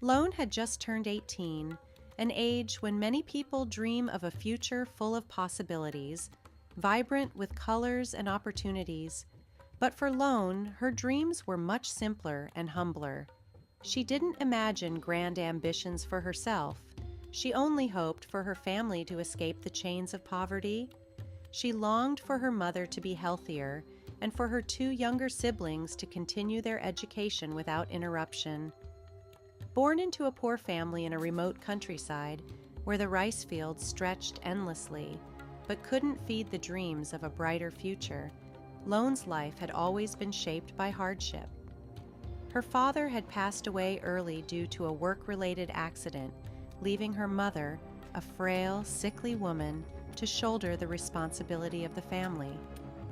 Lone had just turned 18, an age when many people dream of a future full of possibilities, vibrant with colors and opportunities. But for Lone, her dreams were much simpler and humbler. She didn't imagine grand ambitions for herself. She only hoped for her family to escape the chains of poverty. She longed for her mother to be healthier and for her two younger siblings to continue their education without interruption. Born into a poor family in a remote countryside where the rice fields stretched endlessly but couldn't feed the dreams of a brighter future, Lone's life had always been shaped by hardship. Her father had passed away early due to a work-related accident, leaving her mother, a frail, sickly woman, to shoulder the responsibility of the family.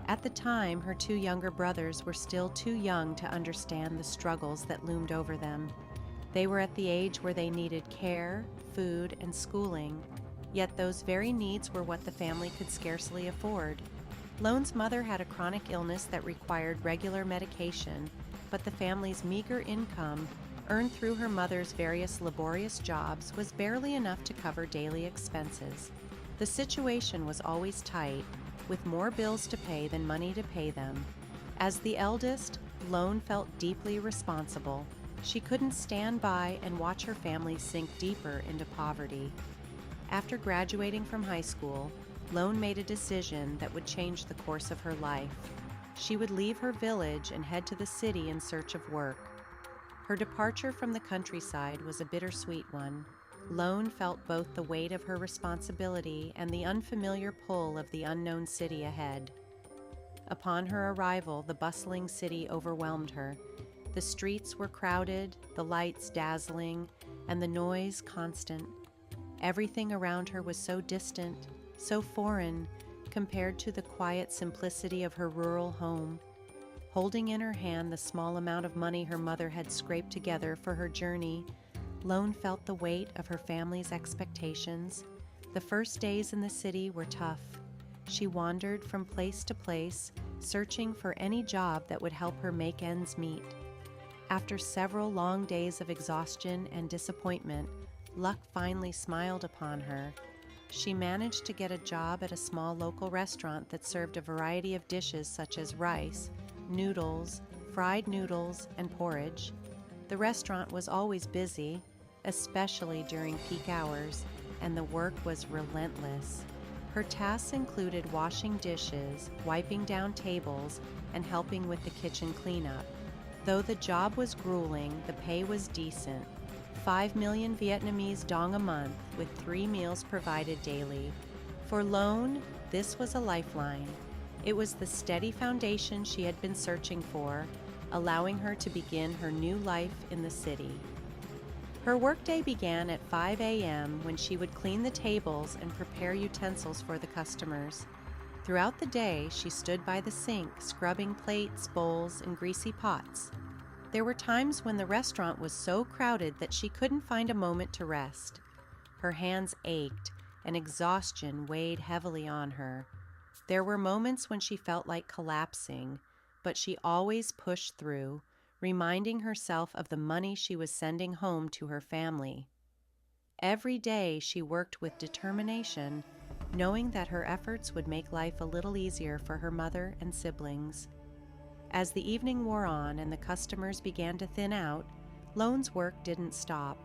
At the time, her two younger brothers were still too young to understand the struggles that loomed over them. They were at the age where they needed care, food, and schooling, yet those very needs were what the family could scarcely afford. Lone's mother had a chronic illness that required regular medication, but the family's meager income, earned through her mother's various laborious jobs, was barely enough to cover daily expenses. The situation was always tight, with more bills to pay than money to pay them. As the eldest, Lone felt deeply responsible. She couldn't stand by and watch her family sink deeper into poverty. After graduating from high school, Lone made a decision that would change the course of her life. She would leave her village and head to the city in search of work. Her departure from the countryside was a bittersweet one. Lone felt both the weight of her responsibility and the unfamiliar pull of the unknown city ahead. Upon her arrival, the bustling city overwhelmed her. The streets were crowded, the lights dazzling, and the noise constant. Everything around her was so distant, so foreign, compared to the quiet simplicity of her rural home. Holding in her hand the small amount of money her mother had scraped together for her journey, Lone felt the weight of her family's expectations. The first days in the city were tough. She wandered from place to place, searching for any job that would help her make ends meet. After several long days of exhaustion and disappointment, luck finally smiled upon her. She managed to get a job at a small local restaurant that served a variety of dishes such as rice, noodles, fried noodles, and porridge. The restaurant was always busy, especially during peak hours, and the work was relentless. Her tasks included washing dishes, wiping down tables, and helping with the kitchen cleanup. Though the job was grueling, the pay was decent. 5 million Vietnamese dong a month, with 3 meals provided daily. For Lone, this was a lifeline. It was the steady foundation she had been searching for, allowing her to begin her new life in the city. Her workday began at 5 a.m. when she would clean the tables and prepare utensils for the customers. Throughout the day, she stood by the sink, scrubbing plates, bowls, and greasy pots. There were times when the restaurant was so crowded that she couldn't find a moment to rest. Her hands ached, and exhaustion weighed heavily on her. There were moments when she felt like collapsing, but she always pushed through, reminding herself of the money she was sending home to her family. Every day she worked with determination, knowing that her efforts would make life a little easier for her mother and siblings. As the evening wore on and the customers began to thin out, Lone's work didn't stop.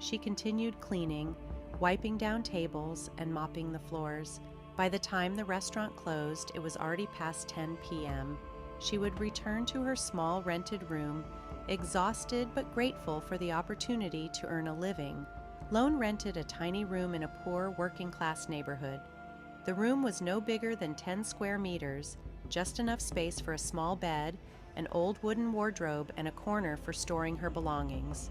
She continued cleaning, wiping down tables, and mopping the floors. By the time the restaurant closed, it was already past 10 p.m. She would return to her small rented room, exhausted but grateful for the opportunity to earn a living. Lone rented a tiny room in a poor working-class neighborhood. The room was no bigger than 10 square meters, just enough space for a small bed, an old wooden wardrobe, and a corner for storing her belongings.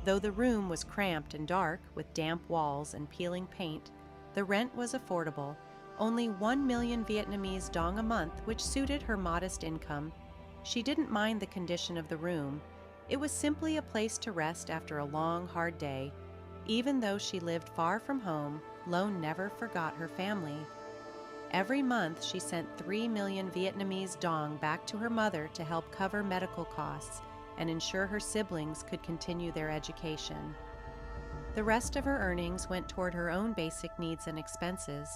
Though the room was cramped and dark, with damp walls and peeling paint, the rent was affordable, only 1 million Vietnamese dong a month, which suited her modest income. She didn't mind the condition of the room. It was simply a place to rest after a long, hard day. Even though she lived far from home, Lone never forgot her family. Every month, she sent 3 million Vietnamese dong back to her mother to help cover medical costs, and ensure her siblings could continue their education. The rest of her earnings went toward her own basic needs and expenses.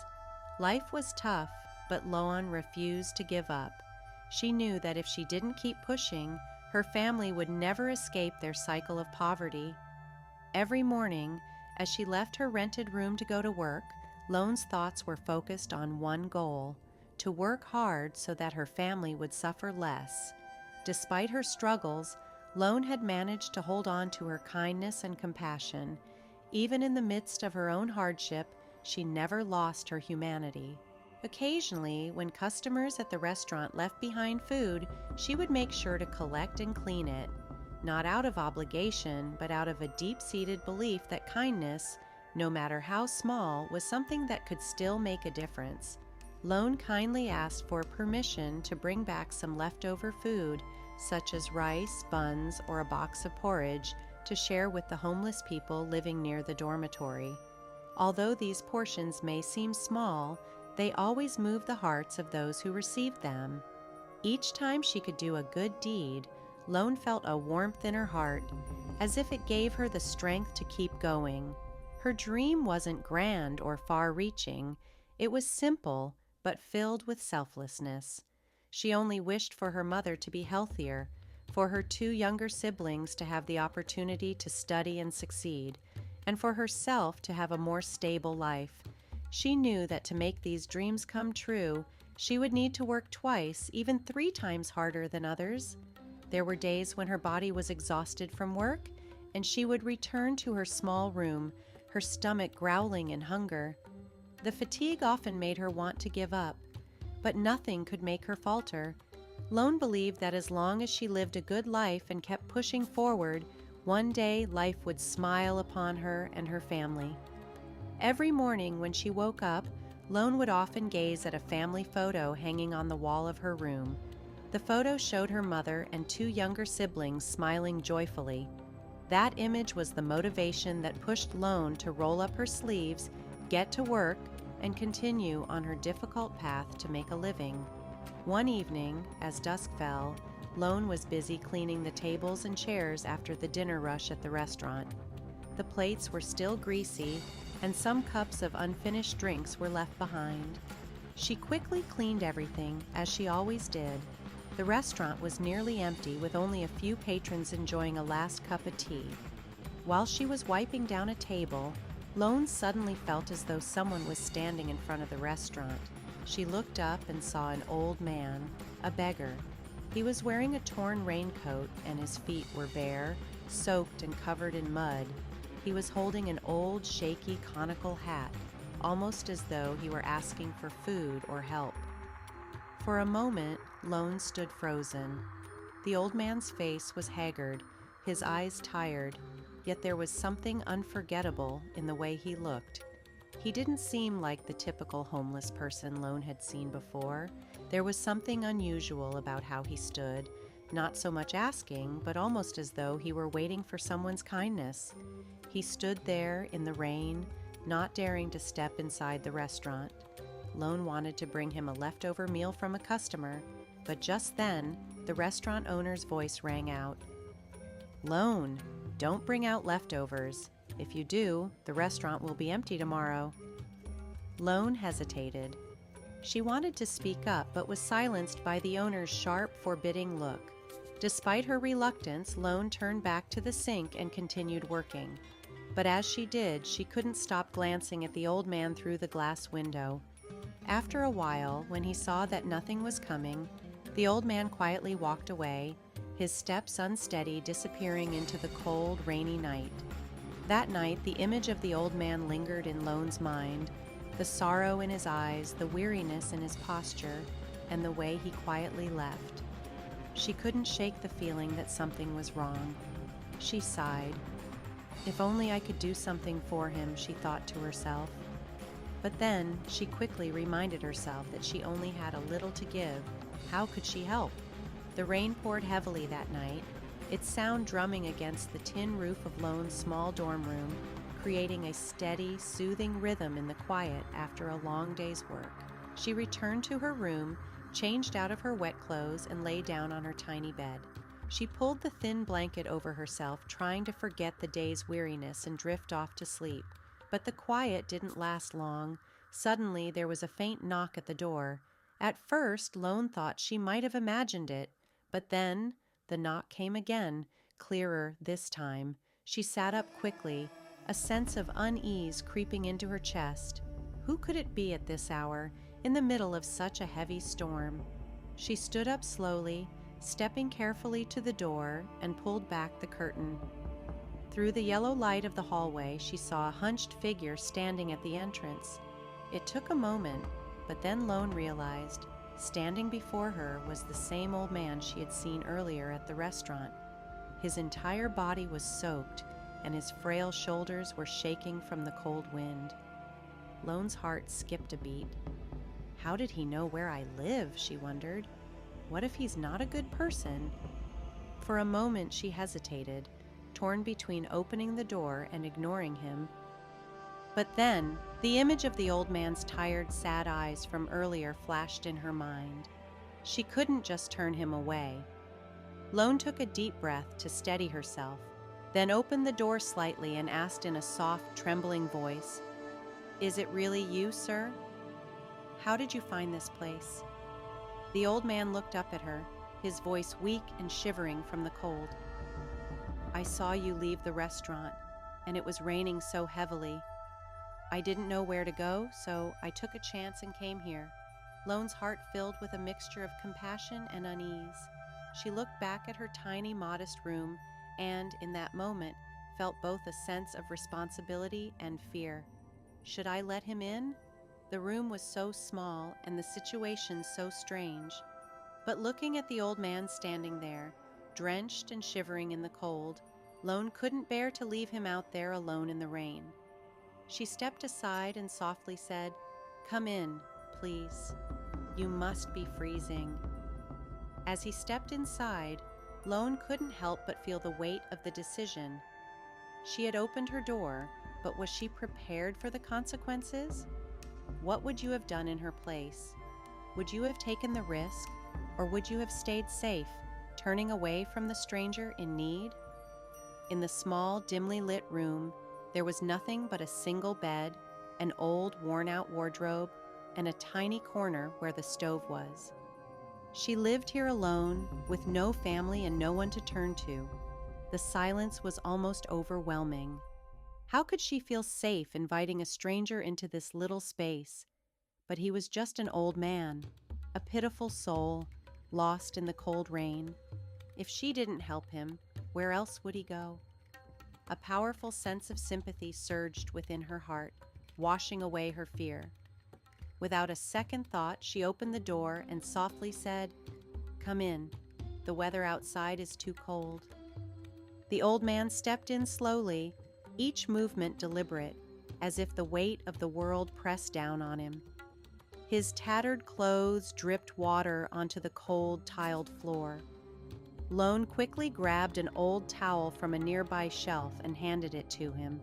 Life was tough, but Loan refused to give up. She knew that if she didn't keep pushing, her family would never escape their cycle of poverty. Every morning, as she left her rented room to go to work, Loan's thoughts were focused on one goal: to work hard so that her family would suffer less. Despite her struggles, Loan had managed to hold on to her kindness and compassion. Even in the midst of her own hardship, she never lost her humanity. Occasionally, when customers at the restaurant left behind food, she would make sure to collect and clean it, not out of obligation, but out of a deep-seated belief that kindness, no matter how small, was something that could still make a difference. Loan kindly asked for permission to bring back some leftover food, such as rice, buns, or a box of porridge, to share with the homeless people living near the dormitory. Although these portions may seem small, they always move the hearts of those who received them. Each time she could do a good deed, Loan felt a warmth in her heart, as if it gave her the strength to keep going. Her dream wasn't grand or far-reaching. It was simple, but filled with selflessness. She only wished for her mother to be healthier, for her 2 younger siblings to have the opportunity to study and succeed, and for herself to have a more stable life. She knew that to make these dreams come true, she would need to work twice, even 3 times harder than others. There were days when her body was exhausted from work, and she would return to her small room, her stomach growling in hunger. The fatigue often made her want to give up, but nothing could make her falter. Loan believed that as long as she lived a good life and kept pushing forward, one day life would smile upon her and her family. Every morning when she woke up, Loan would often gaze at a family photo hanging on the wall of her room. The photo showed her mother and 2 younger siblings smiling joyfully. That image was the motivation that pushed Loan to roll up her sleeves, get to work, and continue on her difficult path to make a living. One evening, as dusk fell, Loan was busy cleaning the tables and chairs after the dinner rush at the restaurant. The plates were still greasy, and some cups of unfinished drinks were left behind. She quickly cleaned everything, as she always did. The restaurant was nearly empty, with only a few patrons enjoying a last cup of tea. While she was wiping down a table, Loan suddenly felt as though someone was standing in front of the restaurant. She looked up and saw an old man, a beggar. He was wearing a torn raincoat, and his feet were bare, soaked and covered in mud. He was holding an old, shaky, conical hat, almost as though he were asking for food or help. For a moment, Loan stood frozen. The old man's face was haggard, his eyes tired, yet there was something unforgettable in the way he looked. He didn't seem like the typical homeless person Loan had seen before. There was something unusual about how he stood, not so much asking, but almost as though he were waiting for someone's kindness. He stood there in the rain, not daring to step inside the restaurant. Loan wanted to bring him a leftover meal from a customer, but just then, the restaurant owner's voice rang out. "Loan, don't bring out leftovers. If you do, the restaurant will be empty tomorrow." Loan hesitated. She wanted to speak up, but was silenced by the owner's sharp, forbidding look. Despite her reluctance, Loan turned back to the sink and continued working. But as she did, she couldn't stop glancing at the old man through the glass window. After a while, when he saw that nothing was coming, the old man quietly walked away, his steps unsteady, disappearing into the cold, rainy night. That night, the image of the old man lingered in Loan's mind, the sorrow in his eyes, the weariness in his posture, and the way he quietly left. She couldn't shake the feeling that something was wrong. She sighed. If only I could do something for him, she thought to herself. But then she quickly reminded herself that she only had a little to give. How could she help? The rain poured heavily that night, its sound drumming against the tin roof of Loan's small dorm room, creating a steady, soothing rhythm in the quiet after a long day's work. She returned to her room, changed out of her wet clothes, and lay down on her tiny bed. She pulled the thin blanket over herself, trying to forget the day's weariness and drift off to sleep. But the quiet didn't last long. Suddenly, there was a faint knock at the door. At first, Lone thought she might have imagined it, but then the knock came again, clearer this time. She sat up quickly, a sense of unease creeping into her chest. Who could it be at this hour, in the middle of such a heavy storm? She stood up slowly, stepping carefully to the door, and pulled back the curtain. Through the yellow light of the hallway, she saw a hunched figure standing at the entrance. It took a moment, but then Lone realized, standing before her was the same old man she had seen earlier at the restaurant. His entire body was soaked, and his frail shoulders were shaking from the cold wind. Lone's heart skipped a beat. How did he know where I live, she wondered. What if he's not a good person? For a moment she hesitated, torn between opening the door and ignoring him. But then, the image of the old man's tired, sad eyes from earlier flashed in her mind. She couldn't just turn him away. Lone took a deep breath to steady herself, then opened the door slightly and asked in a soft, trembling voice, "Is it really you, sir? How did you find this place?" The old man looked up at her, his voice weak and shivering from the cold. "I saw you leave the restaurant, and it was raining so heavily. I didn't know where to go, so I took a chance and came here." Lone's heart filled with a mixture of compassion and unease. She looked back at her tiny, modest room and, in that moment, felt both a sense of responsibility and fear. Should I let him in? The room was so small and the situation so strange. But looking at the old man standing there, drenched and shivering in the cold, Lone couldn't bear to leave him out there alone in the rain. She stepped aside and softly said, "Come in, please. You must be freezing." As he stepped inside, Lone couldn't help but feel the weight of the decision. She had opened her door, but was she prepared for the consequences? What would you have done in her place? Would you have taken the risk, or would you have stayed safe, turning away from the stranger in need? In the small, dimly lit room, there was nothing but a single bed, an old, worn-out wardrobe, and a tiny corner where the stove was. She lived here alone, with no family and no one to turn to. The silence was almost overwhelming. How could she feel safe inviting a stranger into this little space? But he was just an old man, a pitiful soul, lost in the cold rain. If she didn't help him, where else would he go? A powerful sense of sympathy surged within her heart, washing away her fear. Without a second thought, she opened the door and softly said, "Come in. The weather outside is too cold." The old man stepped in slowly, each movement deliberate, as if the weight of the world pressed down on him. His tattered clothes dripped water onto the cold, tiled floor. Lone quickly grabbed an old towel from a nearby shelf and handed it to him.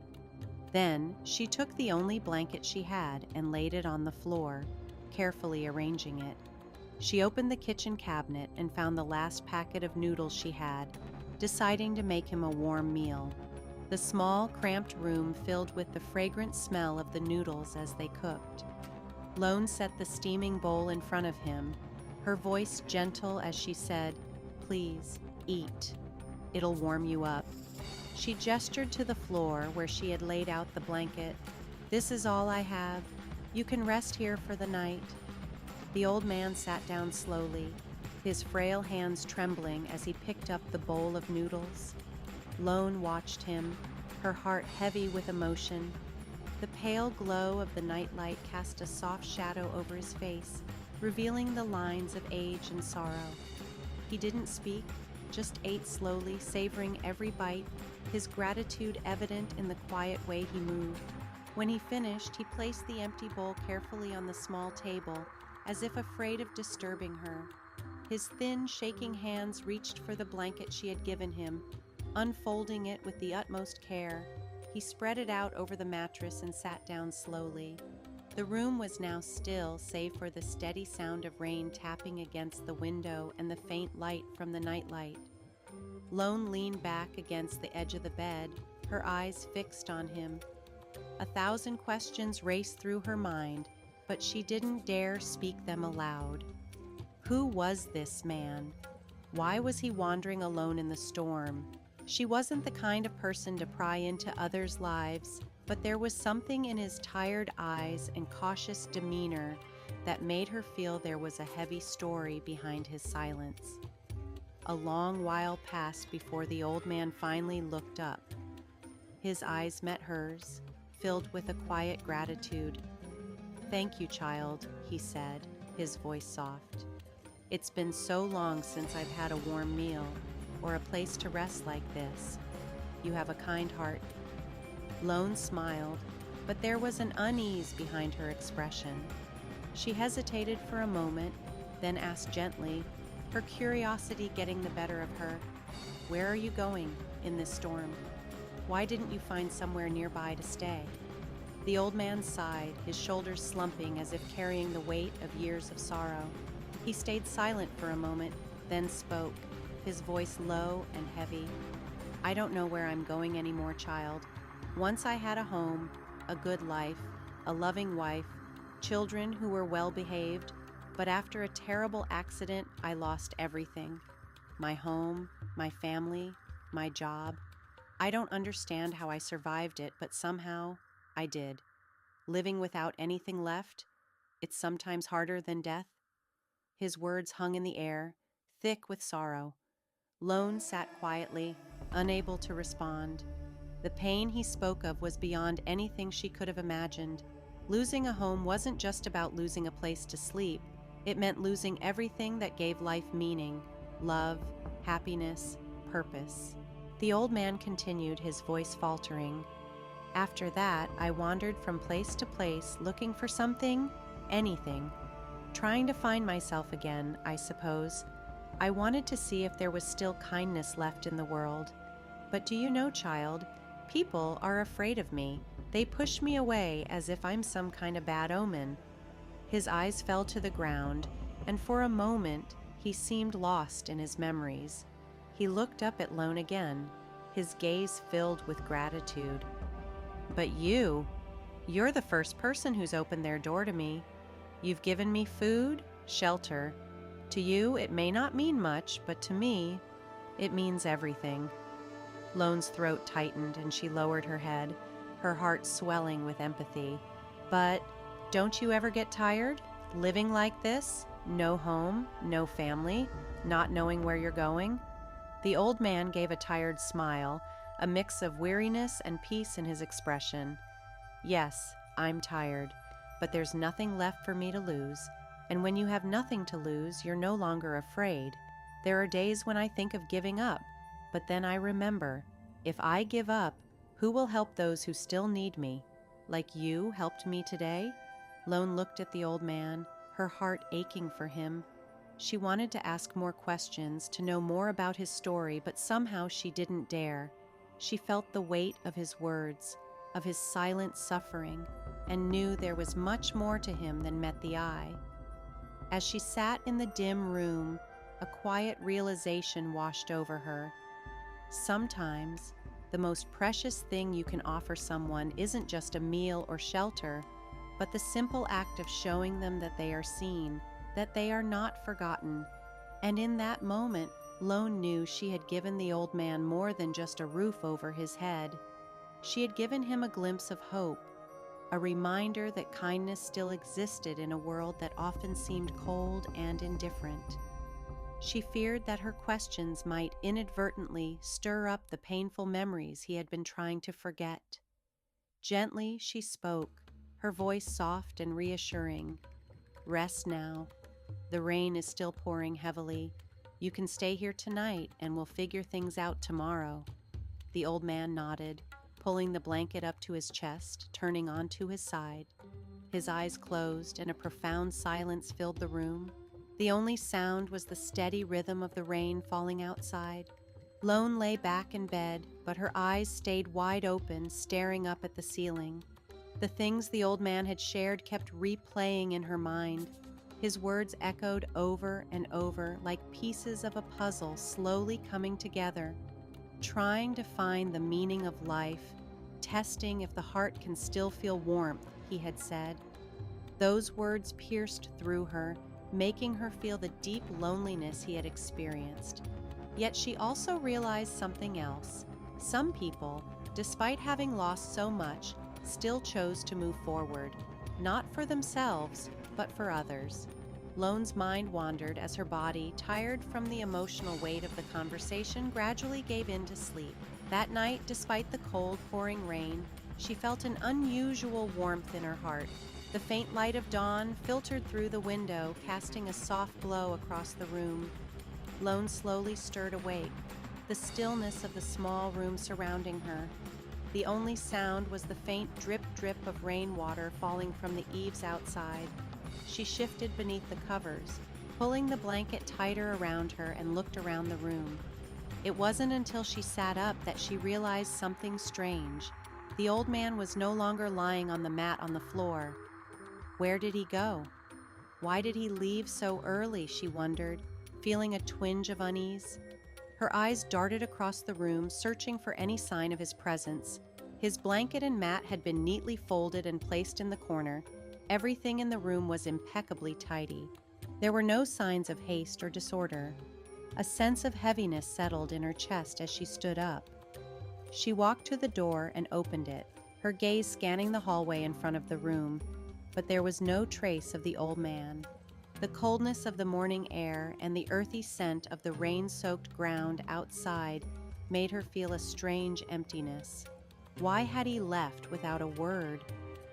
Then she took the only blanket she had and laid it on the floor, carefully arranging it. She opened the kitchen cabinet and found the last packet of noodles she had, deciding to make him a warm meal. The small, cramped room filled with the fragrant smell of the noodles as they cooked. Lone set the steaming bowl in front of him, her voice gentle as she said, "Please, eat. It'll warm you up." She gestured to the floor where she had laid out the blanket. "This is all I have. You can rest here for the night." The old man sat down slowly, his frail hands trembling as he picked up the bowl of noodles. Lone watched him, her heart heavy with emotion. The pale glow of the nightlight cast a soft shadow over his face, revealing the lines of age and sorrow. He didn't speak, just ate slowly, savoring every bite, his gratitude evident in the quiet way he moved. When he finished, he placed the empty bowl carefully on the small table, as if afraid of disturbing her. His thin, shaking hands reached for the blanket she had given him. Unfolding it with the utmost care, he spread it out over the mattress and sat down slowly. The room was now still, save for the steady sound of rain tapping against the window and the faint light from the nightlight. Lone leaned back against the edge of the bed, her eyes fixed on him. 1,000 questions raced through her mind, but she didn't dare speak them aloud. Who was this man? Why was he wandering alone in the storm? She wasn't the kind of person to pry into others' lives, but there was something in his tired eyes and cautious demeanor that made her feel there was a heavy story behind his silence. A long while passed before the old man finally looked up. His eyes met hers, filled with a quiet gratitude. "Thank you, child," he said, his voice soft. "It's been so long since I've had a warm meal or a place to rest like this. You have a kind heart." Lone smiled, but there was an unease behind her expression. She hesitated for a moment, then asked gently, her curiosity getting the better of her, "Where are you going in this storm? Why didn't you find somewhere nearby to stay?" The old man sighed, his shoulders slumping as if carrying the weight of years of sorrow. He stayed silent for a moment, then spoke, his voice low and heavy. "I don't know where I'm going anymore, child. Once I had a home, a good life, a loving wife, children who were well behaved, but after a terrible accident, I lost everything. My home, my family, my job. I don't understand how I survived it, but somehow I did. Living without anything left, it's sometimes harder than death." His words hung in the air, thick with sorrow. Lone sat quietly, unable to respond. The pain he spoke of was beyond anything she could have imagined. Losing a home wasn't just about losing a place to sleep. It meant losing everything that gave life meaning, love, happiness, purpose. The old man continued, his voice faltering. "After that, I wandered from place to place looking for something, anything. Trying to find myself again, I suppose. I wanted to see if there was still kindness left in the world. But do you know, child, people are afraid of me. They push me away as if I'm some kind of bad omen." His eyes fell to the ground, and for a moment he seemed lost in his memories. He looked up at Lone again, his gaze filled with gratitude. "But you're the first person who's opened their door to me. You've given me food, shelter. To you, it may not mean much, but to me, it means everything." Lone's throat tightened and she lowered her head, her heart swelling with empathy. "But don't you ever get tired, living like this? No home, no family, not knowing where you're going?" The old man gave a tired smile, a mix of weariness and peace in his expression. "Yes, I'm tired, but there's nothing left for me to lose. And when you have nothing to lose, you're no longer afraid. There are days when I think of giving up, but then I remember, if I give up, who will help those who still need me? Like you helped me today?" Lone looked at the old man, her heart aching for him. She wanted to ask more questions, to know more about his story, but somehow she didn't dare. She felt the weight of his words, of his silent suffering, and knew there was much more to him than met the eye. As she sat in the dim room, a quiet realization washed over her. Sometimes, the most precious thing you can offer someone isn't just a meal or shelter, but the simple act of showing them that they are seen, that they are not forgotten. And in that moment, Lone knew she had given the old man more than just a roof over his head. She had given him a glimpse of hope, a reminder that kindness still existed in a world that often seemed cold and indifferent. She feared that her questions might inadvertently stir up the painful memories he had been trying to forget. Gently she spoke, her voice soft and reassuring. "Rest now. The rain is still pouring heavily. You can stay here tonight and we'll figure things out tomorrow." The old man nodded, pulling the blanket up to his chest, turning onto his side. His eyes closed and a profound silence filled the room. The only sound was the steady rhythm of the rain falling outside. Lone lay back in bed, but her eyes stayed wide open, staring up at the ceiling. The things the old man had shared kept replaying in her mind. His words echoed over and over like pieces of a puzzle slowly coming together. Trying to find the meaning of life, testing if the heart can still feel warmth, he had said. Those words pierced through her, making her feel the deep loneliness he had experienced. Yet she also realized something else. Some people, despite having lost so much, still chose to move forward, not for themselves, but for others. Lone's mind wandered as her body, tired from the emotional weight of the conversation, gradually gave in to sleep. That night, despite the cold, pouring rain, she felt an unusual warmth in her heart. The faint light of dawn filtered through the window, casting a soft glow across the room. Lone slowly stirred awake, the stillness of the small room surrounding her. The only sound was the faint drip-drip of rainwater falling from the eaves outside. She shifted beneath the covers, pulling the blanket tighter around her, and looked around the room. It wasn't until she sat up that she realized something strange. The old man was no longer lying on the mat on the floor. Where did he go? Why did he leave so early, she wondered, feeling a twinge of unease. Her eyes darted across the room, searching for any sign of his presence. His blanket and mat had been neatly folded and placed in the corner. Everything in the room was impeccably tidy. There were no signs of haste or disorder. A sense of heaviness settled in her chest as she stood up. She walked to the door and opened it, her gaze scanning the hallway in front of the room, but there was no trace of the old man. The coldness of the morning air and the earthy scent of the rain-soaked ground outside made her feel a strange emptiness. Why had he left without a word?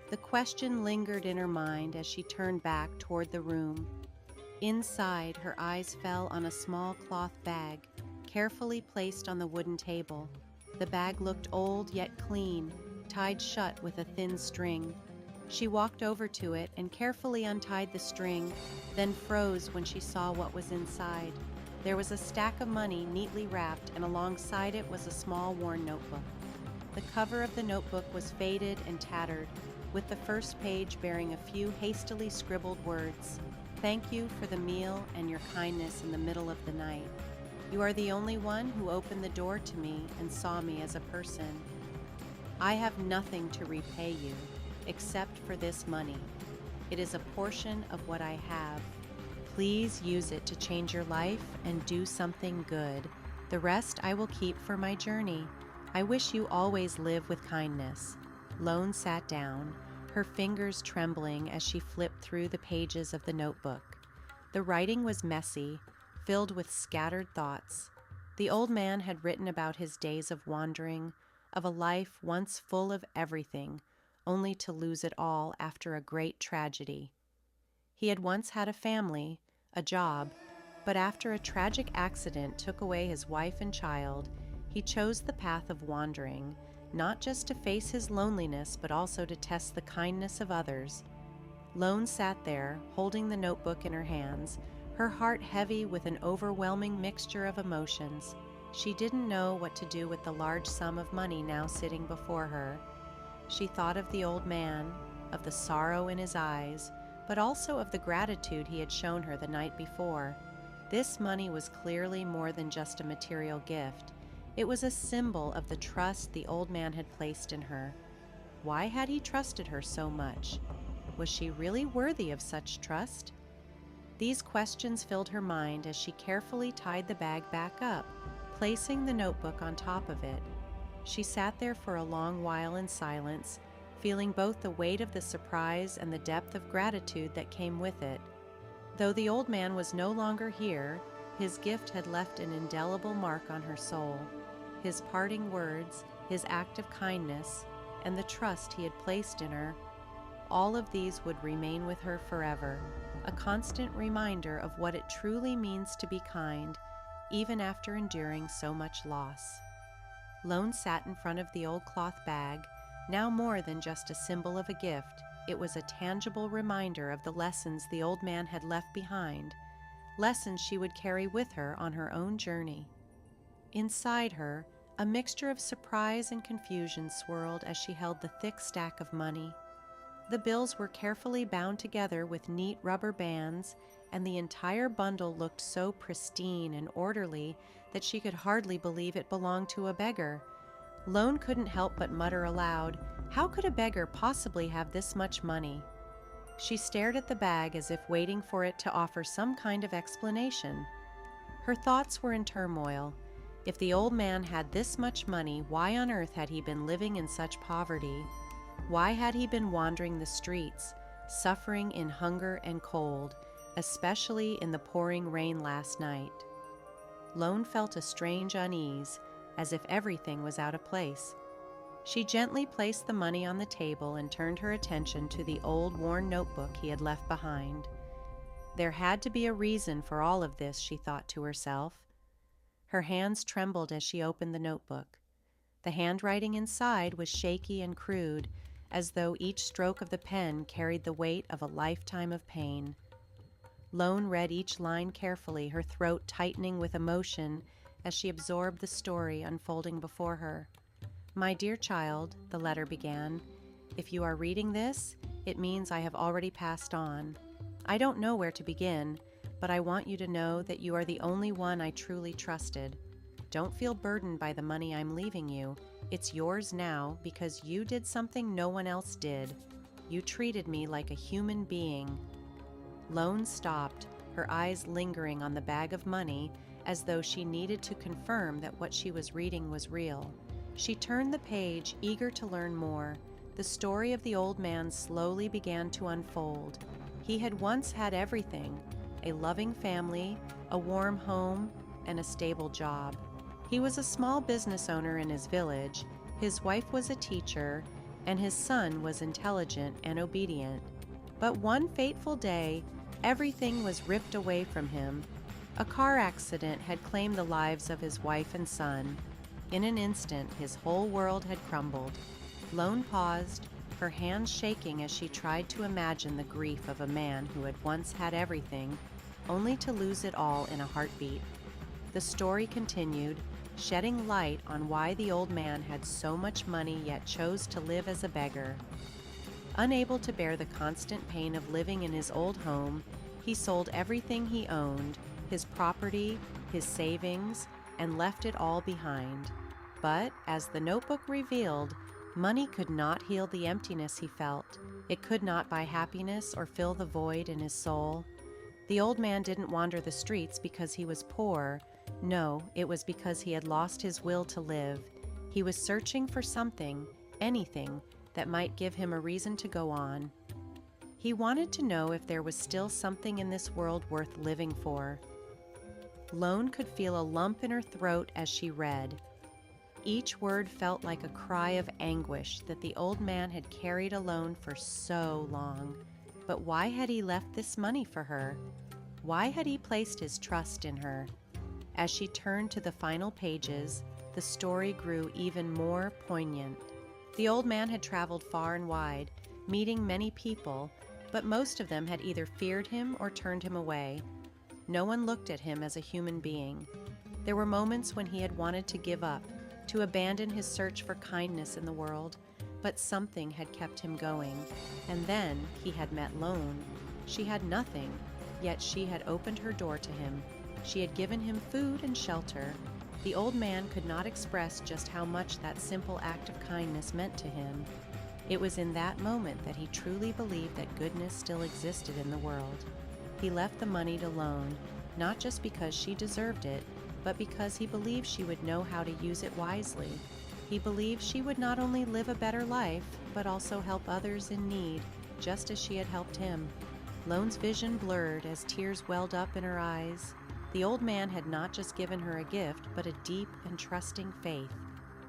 The question lingered in her mind as she turned back toward the room. Inside, her eyes fell on a small cloth bag, carefully placed on the wooden table. The bag looked old yet clean, tied shut with a thin string. She walked over to it and carefully untied the string, then froze when she saw what was inside. There was a stack of money neatly wrapped, and alongside it was a small worn notebook. The cover of the notebook was faded and tattered, with the first page bearing a few hastily scribbled words. "Thank you for the meal and your kindness in the middle of the night. You are the only one who opened the door to me and saw me as a person. I have nothing to repay you, except for this money. It is a portion of what I have. Please use it to change your life and do something good. The rest I will keep for my journey. I wish you always live with kindness." Lone sat down, her fingers trembling as she flipped through the pages of the notebook. The writing was messy, filled with scattered thoughts. The old man had written about his days of wandering, of a life once full of everything, only to lose it all after a great tragedy. He had once had a family, a job, but after a tragic accident took away his wife and child, he chose the path of wandering, not just to face his loneliness, but also to test the kindness of others. Lone sat there, holding the notebook in her hands, her heart heavy with an overwhelming mixture of emotions. She didn't know what to do with the large sum of money now sitting before her. She thought of the old man, of the sorrow in his eyes, but also of the gratitude he had shown her the night before. This money was clearly more than just a material gift. It was a symbol of the trust the old man had placed in her. Why had he trusted her so much? Was she really worthy of such trust? These questions filled her mind as she carefully tied the bag back up, placing the notebook on top of it. She sat there for a long while in silence, feeling both the weight of the surprise and the depth of gratitude that came with it. Though the old man was no longer here, his gift had left an indelible mark on her soul. His parting words, his act of kindness, and the trust he had placed in her, all of these would remain with her forever, a constant reminder of what it truly means to be kind, even after enduring so much loss. Lone sat in front of the old cloth bag, now more than just a symbol of a gift. It was a tangible reminder of the lessons the old man had left behind, lessons she would carry with her on her own journey. Inside her, a mixture of surprise and confusion swirled as she held the thick stack of money. The bills were carefully bound together with neat rubber bands, and the entire bundle looked so pristine and orderly that she could hardly believe it belonged to a beggar. Lone couldn't help but mutter aloud, "How could a beggar possibly have this much money?" She stared at the bag as if waiting for it to offer some kind of explanation. Her thoughts were in turmoil. If the old man had this much money, why on earth had he been living in such poverty? Why had he been wandering the streets, suffering in hunger and cold, especially in the pouring rain last night? Lone felt a strange unease, as if everything was out of place. She gently placed the money on the table and turned her attention to the old worn notebook he had left behind. There had to be a reason for all of this, she thought to herself. Her hands trembled as she opened the notebook. The handwriting inside was shaky and crude, as though each stroke of the pen carried the weight of a lifetime of pain. Lone read each line carefully, her throat tightening with emotion as she absorbed the story unfolding before her. "My dear child," the letter began, "if you are reading this, it means I have already passed on. I don't know where to begin, but I want you to know that you are the only one I truly trusted. Don't feel burdened by the money I'm leaving you. It's yours now because you did something no one else did. You treated me like a human being." Lone stopped, her eyes lingering on the bag of money, as though she needed to confirm that what she was reading was real. She turned the page, eager to learn more. The story of the old man slowly began to unfold. He had once had everything: a loving family, a warm home, and a stable job. He was a small business owner in his village, his wife was a teacher, and his son was intelligent and obedient. But one fateful day, everything was ripped away from him. A car accident had claimed the lives of his wife and son. In an instant, his whole world had crumbled. Lone paused, her hands shaking as she tried to imagine the grief of a man who had once had everything, only to lose it all in a heartbeat. The story continued, shedding light on why the old man had so much money yet chose to live as a beggar. Unable to bear the constant pain of living in his old home, he sold everything he owned, his property, his savings, and left it all behind. But, as the notebook revealed, money could not heal the emptiness he felt. It could not buy happiness or fill the void in his soul. The old man didn't wander the streets because he was poor. No, it was because he had lost his will to live. He was searching for something, anything, that might give him a reason to go on. He wanted to know if there was still something in this world worth living for. Lone could feel a lump in her throat as she read. Each word felt like a cry of anguish that the old man had carried alone for so long. But why had he left this money for her? Why had he placed his trust in her? As she turned to the final pages, the story grew even more poignant. The old man had traveled far and wide, meeting many people, but most of them had either feared him or turned him away. No one looked at him as a human being. There were moments when he had wanted to give up, to abandon his search for kindness in the world, but something had kept him going. And then he had met Lone. She had nothing, yet she had opened her door to him. She had given him food and shelter. The old man could not express just how much that simple act of kindness meant to him. It was in that moment that he truly believed that goodness still existed in the world. He left the money to Lone, not just because she deserved it, but because he believed she would know how to use it wisely. He believed she would not only live a better life, but also help others in need, just as she had helped him. Lone's vision blurred as tears welled up in her eyes. The old man had not just given her a gift, but a deep and trusting faith.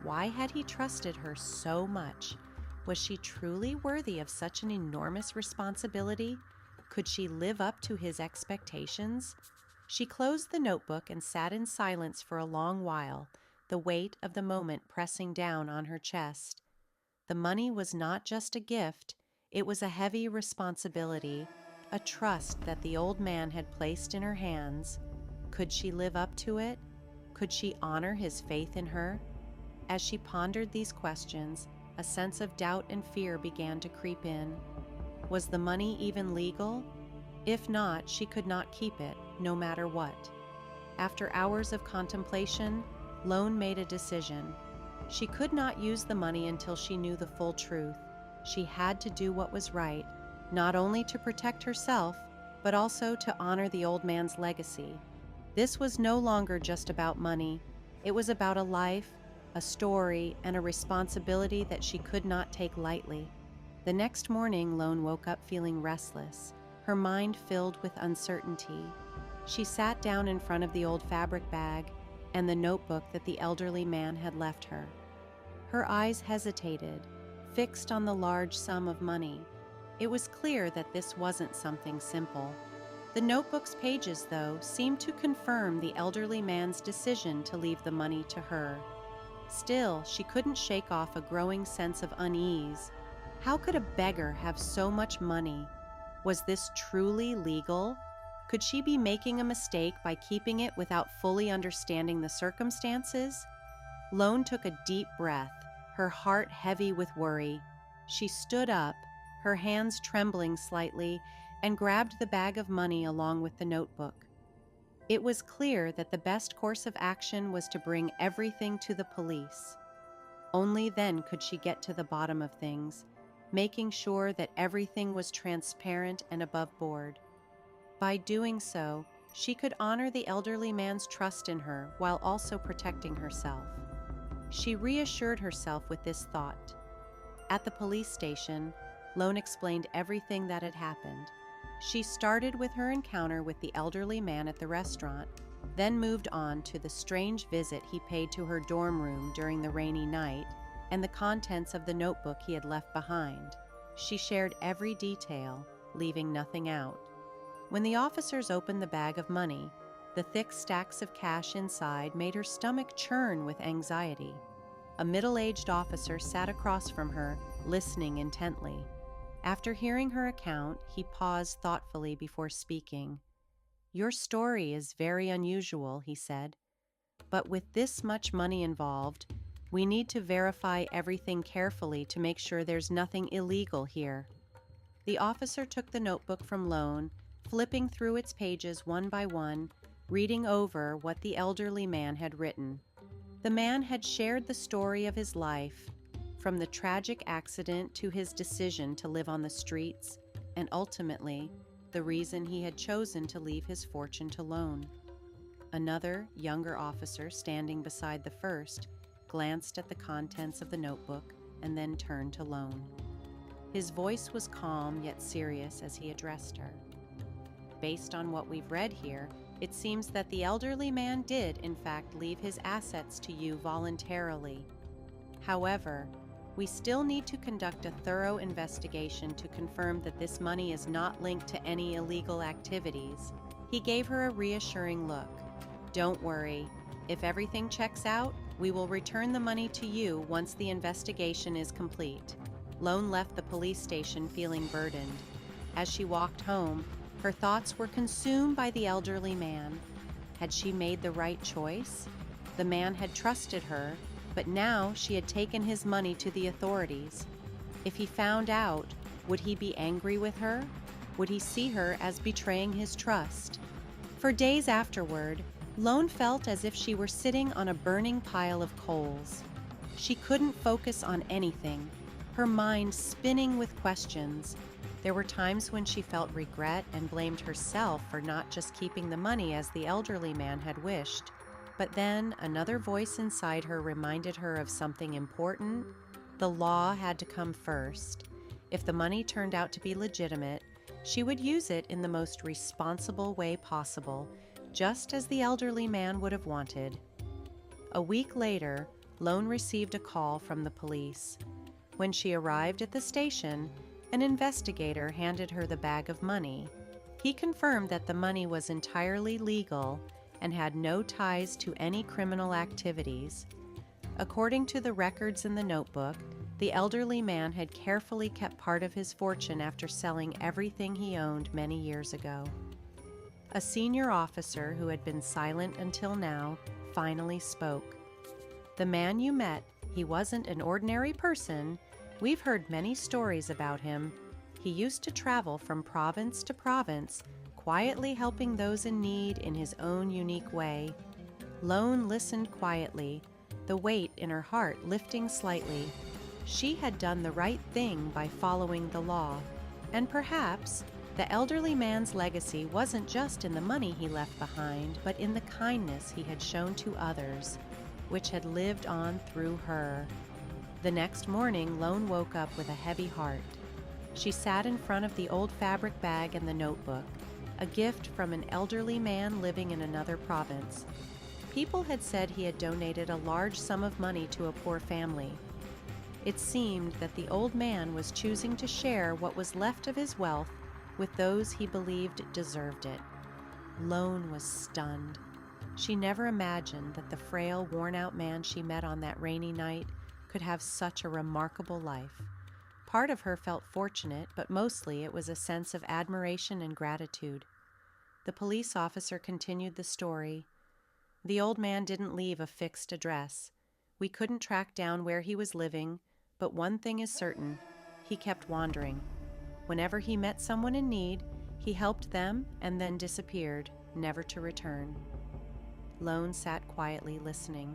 Why had he trusted her so much? Was she truly worthy of such an enormous responsibility? Could she live up to his expectations? She closed the notebook and sat in silence for a long while, the weight of the moment pressing down on her chest. The money was not just a gift, it was a heavy responsibility, a trust that the old man had placed in her hands. Could she live up to it? Could she honor his faith in her? As she pondered these questions, a sense of doubt and fear began to creep in. Was the money even legal? If not, she could not keep it, no matter what. After hours of contemplation, Lone made a decision. She could not use the money until she knew the full truth. She had to do what was right, not only to protect herself, but also to honor the old man's legacy. This was no longer just about money. It was about a life, a story, and a responsibility that she could not take lightly. The next morning, Lone woke up feeling restless, her mind filled with uncertainty. She sat down in front of the old fabric bag and the notebook that the elderly man had left her. Her eyes hesitated, fixed on the large sum of money. It was clear that this wasn't something simple. The notebook's pages, though, seemed to confirm the elderly man's decision to leave the money to her. Still, she couldn't shake off a growing sense of unease. How could a beggar have so much money? Was this truly legal? Could she be making a mistake by keeping it without fully understanding the circumstances? Lone took a deep breath, her heart heavy with worry. She stood up, her hands trembling slightly, and grabbed the bag of money along with the notebook. It was clear that the best course of action was to bring everything to the police. Only then could she get to the bottom of things, making sure that everything was transparent and above board. By doing so, she could honor the elderly man's trust in her while also protecting herself. She reassured herself with this thought. At the police station, Lone explained everything that had happened. She started with her encounter with the elderly man at the restaurant, then moved on to the strange visit he paid to her dorm room during the rainy night and the contents of the notebook he had left behind. She shared every detail, leaving nothing out. When the officers opened the bag of money, the thick stacks of cash inside made her stomach churn with anxiety. A middle-aged officer sat across from her, listening intently. After hearing her account, he paused thoughtfully before speaking. "Your story is very unusual," he said. "But with this much money involved, we need to verify everything carefully to make sure there's nothing illegal here." The officer took the notebook from Lone, flipping through its pages one by one, reading over what the elderly man had written. The man had shared the story of his life, from the tragic accident to his decision to live on the streets, and ultimately, the reason he had chosen to leave his fortune to Lone. Another, younger officer standing beside the first glanced at the contents of the notebook and then turned to Lone. His voice was calm yet serious as he addressed her. "Based on what we've read here, it seems that the elderly man did, in fact, leave his assets to you voluntarily. However, we still need to conduct a thorough investigation to confirm that this money is not linked to any illegal activities." He gave her a reassuring look. "Don't worry. If everything checks out, we will return the money to you once the investigation is complete." Lone left the police station feeling burdened. As she walked home, her thoughts were consumed by the elderly man. Had she made the right choice? The man had trusted her, but now she had taken his money to the authorities. If he found out, would he be angry with her? Would he see her as betraying his trust? For days afterward, Lone felt as if she were sitting on a burning pile of coals. She couldn't focus on anything, her mind spinning with questions. There were times when she felt regret and blamed herself for not just keeping the money as the elderly man had wished. But then another voice inside her reminded her of something important. The law had to come first. If the money turned out to be legitimate, she would use it in the most responsible way possible, just as the elderly man would have wanted. A week later, Lone received a call from the police. When she arrived at the station, an investigator handed her the bag of money. He confirmed that the money was entirely legal and had no ties to any criminal activities. According to the records in the notebook, the elderly man had carefully kept part of his fortune after selling everything he owned many years ago. A senior officer who had been silent until now finally spoke. "The man you met, he wasn't an ordinary person. We've heard many stories about him. He used to travel from province to province, quietly helping those in need in his own unique way. Lone listened quietly, the weight in her heart lifting slightly. She had done the right thing by following the law, and perhaps the elderly man's legacy wasn't just in the money he left behind, but in the kindness he had shown to others, which had lived on through her. The next morning, Lone woke up with a heavy heart. She sat in front of the old fabric bag and the notebook, a gift from an elderly man living in another province. People had said he had donated a large sum of money to a poor family. It seemed that the old man was choosing to share what was left of his wealth with those he believed deserved it. Lone was stunned. She never imagined that the frail, worn-out man she met on that rainy night could have such a remarkable life. Part of her felt fortunate, but mostly it was a sense of admiration and gratitude. The police officer continued the story. The old man didn't leave a fixed address. We couldn't track down where he was living, but one thing is certain: he kept wandering. Whenever he met someone in need, he helped them and then disappeared, never to return. Lone sat quietly listening.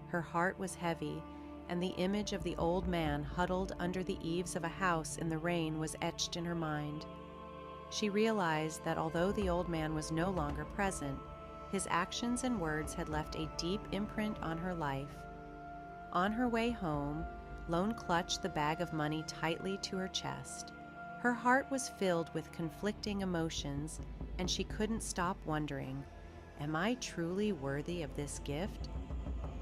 Her heart was heavy, and the image of the old man huddled under the eaves of a house in the rain was etched in her mind. She realized that although the old man was no longer present, his actions and words had left a deep imprint on her life. On her way home, Lone clutched the bag of money tightly to her chest. Her heart was filled with conflicting emotions, and she couldn't stop wondering, am I truly worthy of this gift?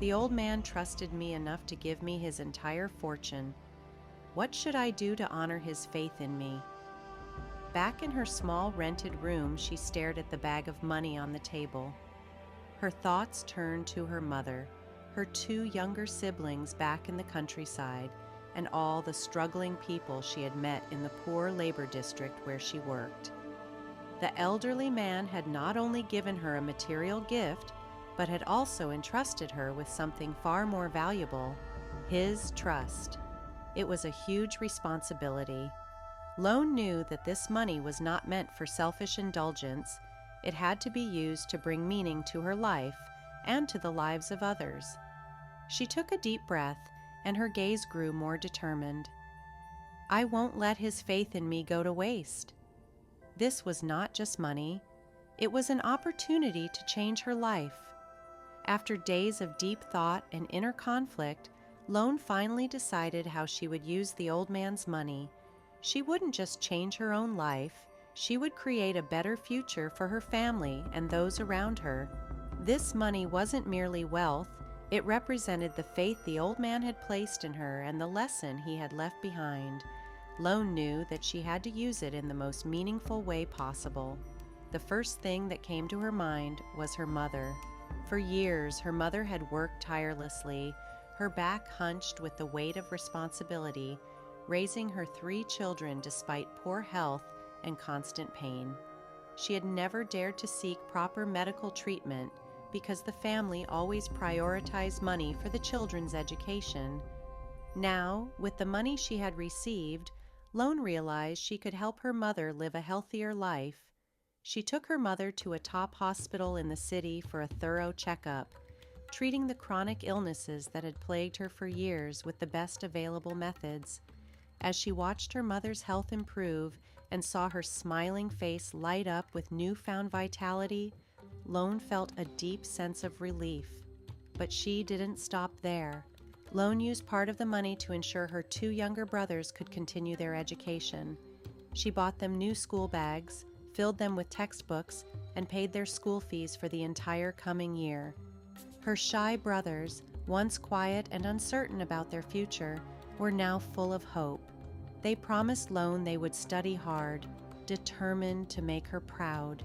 The old man trusted me enough to give me his entire fortune. What should I do to honor his faith in me? Back in her small rented room, she stared at the bag of money on the table. Her thoughts turned to her mother, her 2 younger siblings back in the countryside, and all the struggling people she had met in the poor labor district where she worked. The elderly man had not only given her a material gift, but had also entrusted her with something far more valuable: his trust. It was a huge responsibility. Lone knew that this money was not meant for selfish indulgence. It had to be used to bring meaning to her life and to the lives of others. She took a deep breath, and her gaze grew more determined. I won't let his faith in me go to waste. This was not just money. It was an opportunity to change her life. After days of deep thought and inner conflict, Lone finally decided how she would use the old man's money. She wouldn't just change her own life, she would create a better future for her family and those around her. This money wasn't merely wealth, it represented the faith the old man had placed in her and the lesson he had left behind. Lone knew that she had to use it in the most meaningful way possible. The first thing that came to her mind was her mother. For years, her mother had worked tirelessly, her back hunched with the weight of responsibility, raising her 3 children despite poor health and constant pain. She had never dared to seek proper medical treatment because the family always prioritized money for the children's education. Now, with the money she had received, Lone realized she could help her mother live a healthier life. She took her mother to a top hospital in the city for a thorough checkup, treating the chronic illnesses that had plagued her for years with the best available methods. As she watched her mother's health improve and saw her smiling face light up with newfound vitality, Lone felt a deep sense of relief. But she didn't stop there. Lone used part of the money to ensure her 2 younger brothers could continue their education. She bought them new school bags, filled them with textbooks, and paid their school fees for the entire coming year. Her shy brothers, once quiet and uncertain about their future, were now full of hope. They promised Lone they would study hard, determined to make her proud.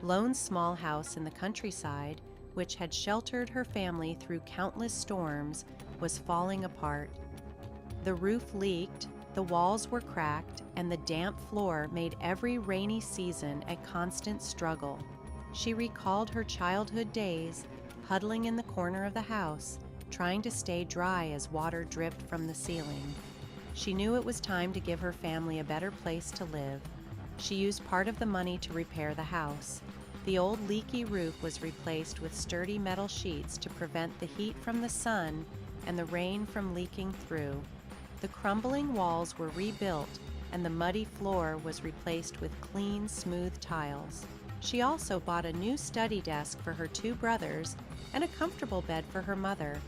Lone's small house in the countryside, which had sheltered her family through countless storms, was falling apart. The roof leaked, the walls were cracked, and the damp floor made every rainy season a constant struggle. She recalled her childhood days, huddling in the corner of the house, trying to stay dry as water dripped from the ceiling. She knew it was time to give her family a better place to live. She used part of the money to repair the house. The old leaky roof was replaced with sturdy metal sheets to prevent the heat from the sun and the rain from leaking through. The crumbling walls were rebuilt, and the muddy floor was replaced with clean, smooth tiles. She also bought a new study desk for her two brothers and a comfortable bed for her mother.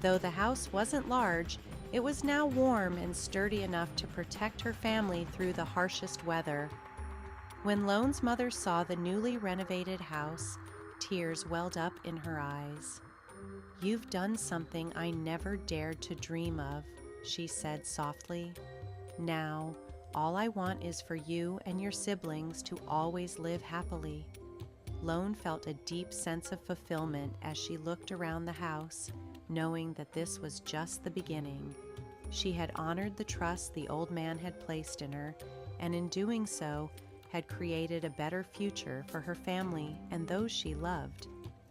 Though the house wasn't large, it was now warm and sturdy enough to protect her family through the harshest weather. When Lone's mother saw the newly renovated house, tears welled up in her eyes. "You've done something I never dared to dream of," she said softly. "Now, all I want is for you and your siblings to always live happily." Lone felt a deep sense of fulfillment as she looked around the house, knowing that this was just the beginning. She had honored the trust the old man had placed in her, and in doing so, had created a better future for her family and those she loved.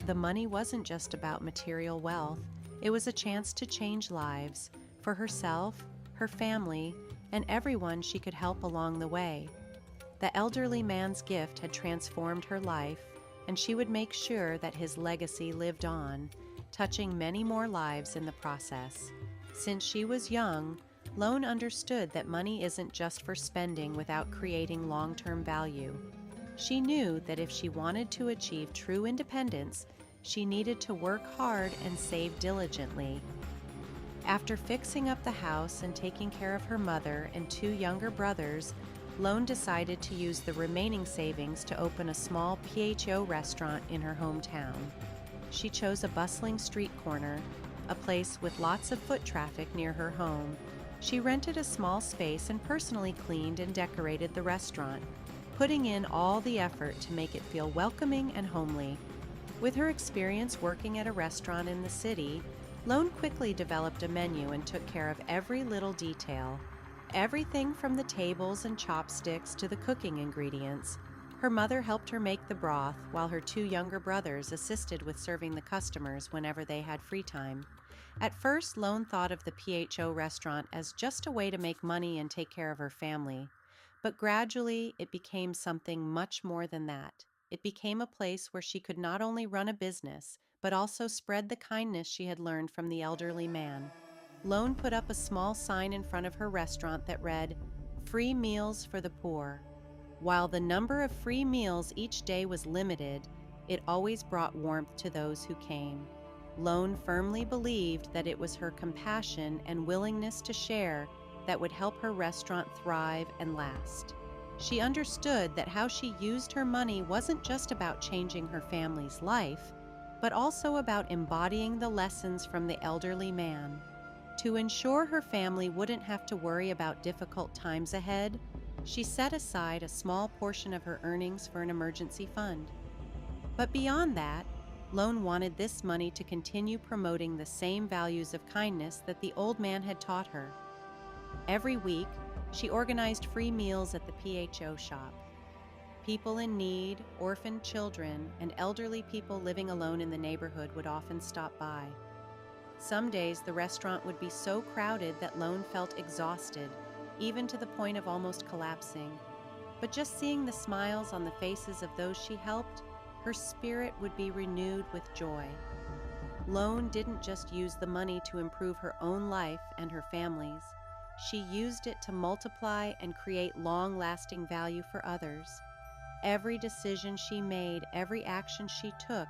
The money wasn't just about material wealth, it was a chance to change lives for herself, her family, and everyone she could help along the way. The elderly man's gift had transformed her life, and she would make sure that his legacy lived on, touching many more lives in the process. Since she was young, Lone understood that money isn't just for spending without creating long-term value. She knew that if she wanted to achieve true independence, she needed to work hard and save diligently. After fixing up the house and taking care of her mother and two younger brothers, Lone decided to use the remaining savings to open a small PHO restaurant in her hometown. She chose a bustling street corner, a place with lots of foot traffic near her home. She rented a small space and personally cleaned and decorated the restaurant, putting in all the effort to make it feel welcoming and homely. With her experience working at a restaurant in the city, Lone quickly developed a menu and took care of every little detail. Everything from the tables and chopsticks to the cooking ingredients. Her mother helped her make the broth, while her two younger brothers assisted with serving the customers whenever they had free time. At first, Lone thought of the PHO restaurant as just a way to make money and take care of her family. But gradually, it became something much more than that. It became a place where she could not only run a business, but also spread the kindness she had learned from the elderly man. Lone put up a small sign in front of her restaurant that read, "Free meals for the poor." While the number of free meals each day was limited, it always brought warmth to those who came. Lone firmly believed that it was her compassion and willingness to share that would help her restaurant thrive and last. She understood that how she used her money wasn't just about changing her family's life, but also about embodying the lessons from the elderly man. To ensure her family wouldn't have to worry about difficult times ahead, she set aside a small portion of her earnings for an emergency fund. But beyond that, Lone wanted this money to continue promoting the same values of kindness that the old man had taught her. Every week, she organized free meals at the PHO shop. People in need, orphaned children, and elderly people living alone in the neighborhood would often stop by. Some days, the restaurant would be so crowded that Lone felt exhausted, even to the point of almost collapsing. But just seeing the smiles on the faces of those she helped, her spirit would be renewed with joy. Lone didn't just use the money to improve her own life and her family's. She used it to multiply and create long-lasting value for others. Every decision she made, every action she took,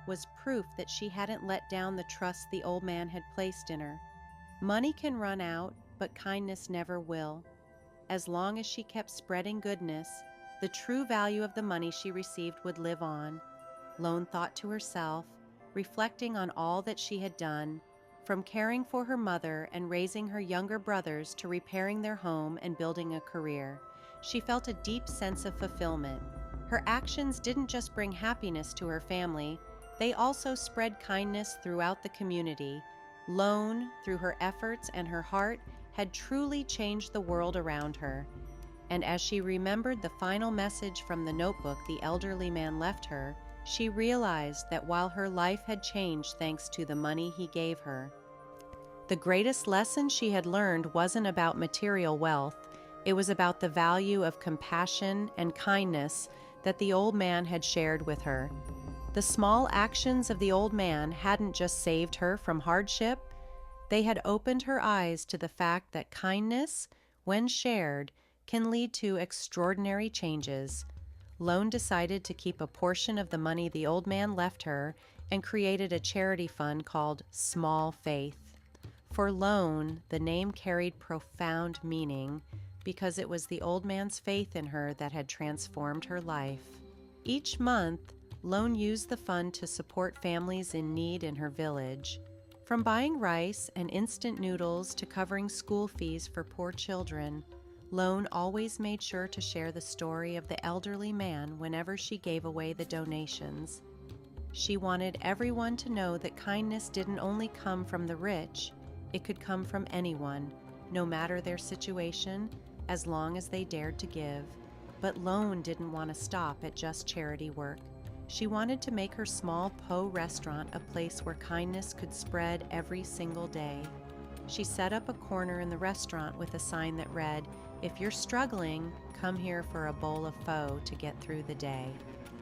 was proof that she hadn't let down the trust the old man had placed in her. Money can run out, but kindness never will. As long as she kept spreading goodness, the true value of the money she received would live on. Lone thought to herself, reflecting on all that she had done, from caring for her mother and raising her younger brothers to repairing their home and building a career. She felt a deep sense of fulfillment. Her actions didn't just bring happiness to her family, they also spread kindness throughout the community. Lone, through her efforts and her heart, had truly changed the world around her. And as she remembered the final message from the notebook the elderly man left her, she realized that while her life had changed thanks to the money he gave her, The greatest lesson she had learned wasn't about material wealth. It was about the value of compassion and kindness that the old man had shared with her. The small actions of the old man hadn't just saved her from hardship, they had opened her eyes to the fact that kindness, when shared, can lead to extraordinary changes. Lone decided to keep a portion of the money the old man left her and created a charity fund called Small Faith. For Lone, the name carried profound meaning because it was the old man's faith in her that had transformed her life. Each month, Lone used the fund to support families in need in her village. From buying rice and instant noodles to covering school fees for poor children, Lone always made sure to share the story of the elderly man whenever she gave away the donations. She wanted everyone to know that kindness didn't only come from the rich, it could come from anyone, no matter their situation, as long as they dared to give. But Lone didn't want to stop at just charity work. She wanted to make her small Po restaurant a place where kindness could spread every single day. She set up a corner in the restaurant with a sign that read, "If you're struggling, come here for a bowl of pho to get through the day."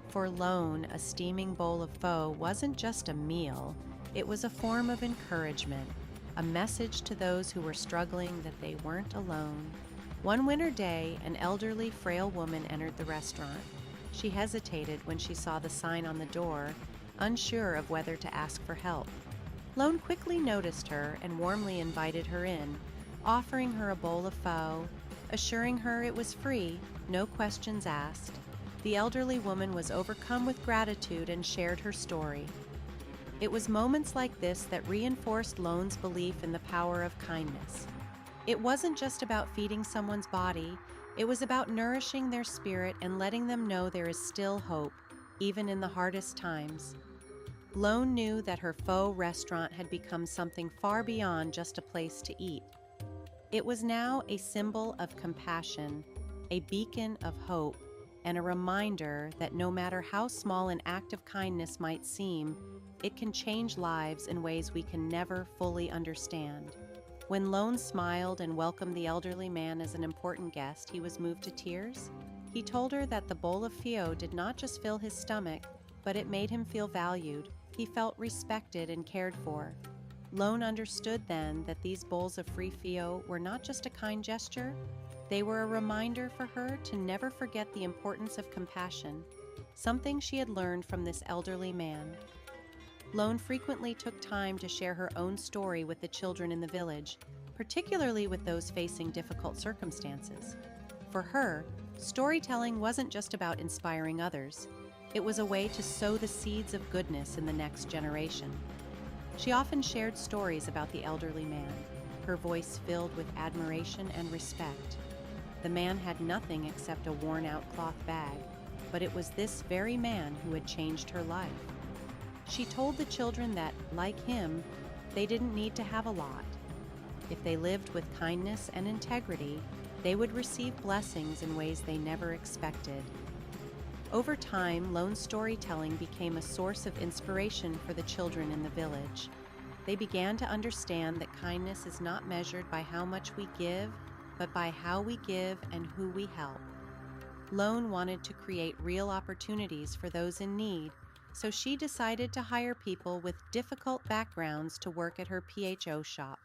For Lone, a steaming bowl of pho wasn't just a meal, it was a form of encouragement, a message to those who were struggling that they weren't alone. One winter day, an elderly, frail woman entered the restaurant. She hesitated when she saw the sign on the door, unsure of whether to ask for help. Lone quickly noticed her and warmly invited her in, offering her a bowl of pho, assuring her it was free, no questions asked. The elderly woman was overcome with gratitude and shared her story. It was moments like this that reinforced Lone's belief in the power of kindness. It wasn't just about feeding someone's body, it was about nourishing their spirit and letting them know there is still hope, even in the hardest times. Lone knew that her pho restaurant had become something far beyond just a place to eat. It was now a symbol of compassion, a beacon of hope, and a reminder that no matter how small an act of kindness might seem, it can change lives in ways we can never fully understand. When Lone smiled and welcomed the elderly man as an important guest, he was moved to tears. He told her that the bowl of pho did not just fill his stomach, but it made him feel valued. He felt respected and cared for. Lone understood then that these bowls of free pho were not just a kind gesture, they were a reminder for her to never forget the importance of compassion, something she had learned from this elderly man. Lone frequently took time to share her own story with the children in the village, particularly with those facing difficult circumstances. For her, storytelling wasn't just about inspiring others. It was a way to sow the seeds of goodness in the next generation. She often shared stories about the elderly man, her voice filled with admiration and respect. The man had nothing except a worn-out cloth bag, but it was this very man who had changed her life. She told the children that, like him, they didn't need to have a lot. If they lived with kindness and integrity, they would receive blessings in ways they never expected. Over time, Lone's storytelling became a source of inspiration for the children in the village. They began to understand that kindness is not measured by how much we give, but by how we give and who we help. Lone wanted to create real opportunities for those in need, so she decided to hire people with difficult backgrounds to work at her PHO shop.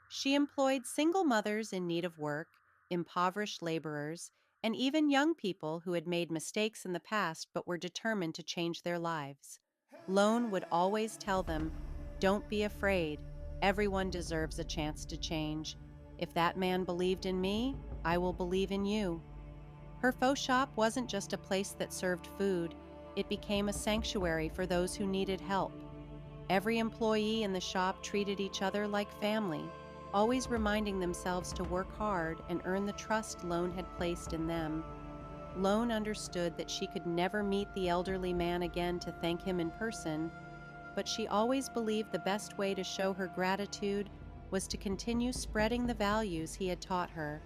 She employed single mothers in need of work, impoverished laborers, and even young people who had made mistakes in the past but were determined to change their lives. Lone would always tell them, "Don't be afraid. Everyone deserves a chance to change. If that man believed in me, I will believe in you." Her pho shop wasn't just a place that served food. It became a sanctuary for those who needed help. Every employee in the shop treated each other like family, always reminding themselves to work hard and earn the trust Lone had placed in them. Lone understood that she could never meet the elderly man again to thank him in person, but she always believed the best way to show her gratitude was to continue spreading the values he had taught her.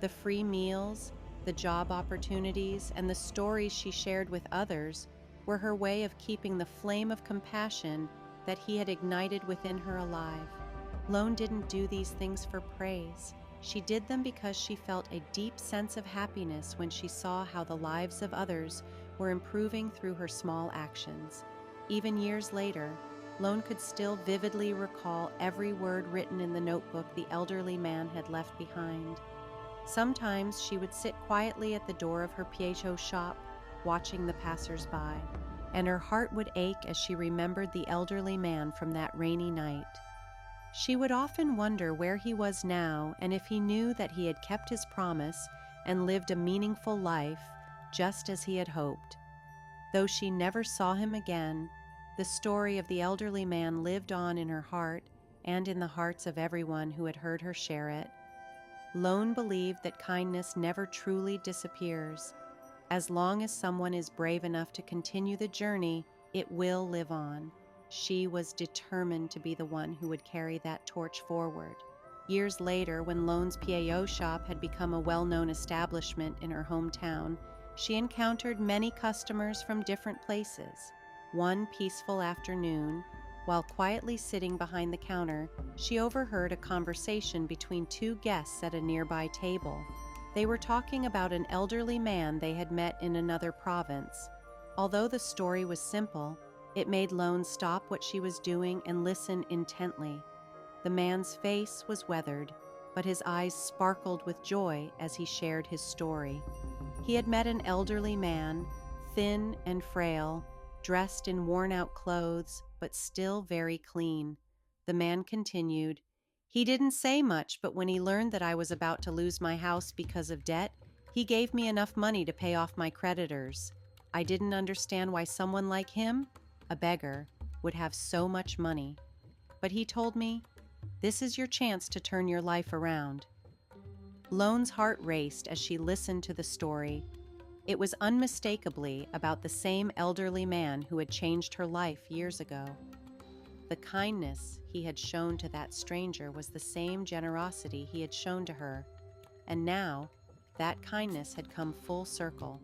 The free meals, the job opportunities, and the stories she shared with others were her way of keeping the flame of compassion that he had ignited within her alive. Lone didn't do these things for praise. She did them because she felt a deep sense of happiness when she saw how the lives of others were improving through her small actions. Even years later, Lone could still vividly recall every word written in the notebook the elderly man had left behind. Sometimes she would sit quietly at the door of her Pieto shop, watching the passers-by, and her heart would ache as she remembered the elderly man from that rainy night. She would often wonder where he was now and if he knew that he had kept his promise and lived a meaningful life, just as he had hoped. Though she never saw him again, the story of the elderly man lived on in her heart and in the hearts of everyone who had heard her share it. Lone believed that kindness never truly disappears. As long as someone is brave enough to continue the journey, it will live on. She was determined to be the one who would carry that torch forward. Years later, when Lone's PAO shop had become a well-known establishment in her hometown, she encountered many customers from different places. One peaceful afternoon, while quietly sitting behind the counter, she overheard a conversation between two guests at a nearby table. They were talking about an elderly man they had met in another province. Although the story was simple, it made Lone stop what she was doing and listen intently. The man's face was weathered, but his eyes sparkled with joy as he shared his story. He had met an elderly man, thin and frail, dressed in worn-out clothes, but still very clean. The man continued, "He didn't say much, but when he learned that I was about to lose my house because of debt, he gave me enough money to pay off my creditors. I didn't understand why someone like him, a beggar, would have so much money. But he told me, 'This is your chance to turn your life around.'" Lone's heart raced as she listened to the story. It was unmistakably about the same elderly man who had changed her life years ago. The kindness he had shown to that stranger was the same generosity he had shown to her, and now that kindness had come full circle.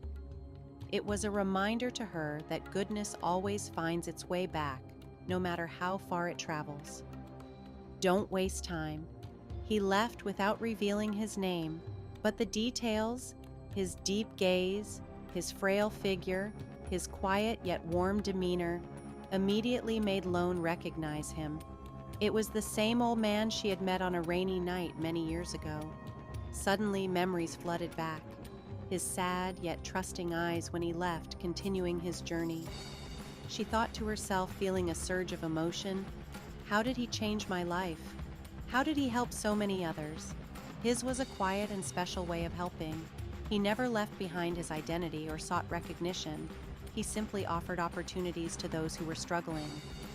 It was a reminder to her that goodness always finds its way back, no matter how far it travels. Don't waste time. He left without revealing his name, but the details, his deep gaze, his frail figure, his quiet yet warm demeanor, immediately made Lone recognize him. It was the same old man she had met on a rainy night many years ago. Suddenly, memories flooded back. His sad yet trusting eyes when he left, continuing his journey. She thought to herself, feeling a surge of emotion, "How did he change my life? How did he help so many others?" His was a quiet and special way of helping. He never left behind his identity or sought recognition. He simply offered opportunities to those who were struggling,